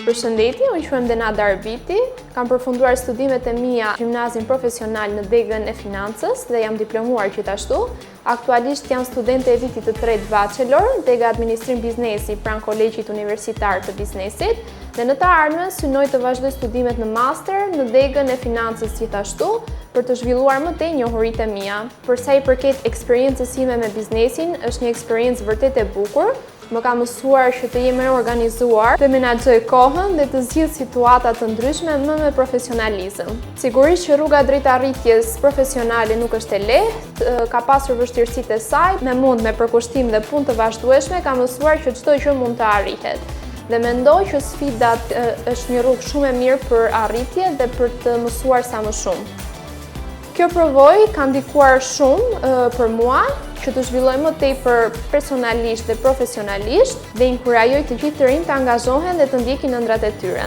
Përshëndetje, unë quhem Denada Arbiti, kam përfunduar studimet e mia në gjimnazin profesional në degën e financës dhe jam diplomuar gjithashtu. Aktualisht jam studente e vitit të tretë bachelor, dega administrim biznesi pranë Kolegjit Universitar të Biznesit, dhe në të ardhmen synoj të vazhdoj studimet në master në degën e financës gjithashtu për të zhvilluar më tej njohuritë e mia. Për sa i përket eksperiencës sime me biznesin, është një eksperiencë vërtet e bukur. Më ka mësuar që të jem e organizuar, të menaxhoj kohën dhe të zgjidh situata të ndryshme me profesionalizëm. Sigurisht që rruga drejt arritjes profesionale nuk është e lehtë, ka pasur vështirësitë e saj, me përkushtim dhe punë të vazhdueshme, ka mësuar që çdo gjë mund të arrihet. Dhe mendoj që sfidat është një rrugë shumë e mirë për arritje dhe për të mësuar sa më shumë. Kjo provojë ka ndikuar shumë për mua që të zhvilloj më tepër personalisht dhe profesionalisht dhe inkurajoj të gjithë të rinj të angazhohen dhe të ndjekin ëndrat e tyre.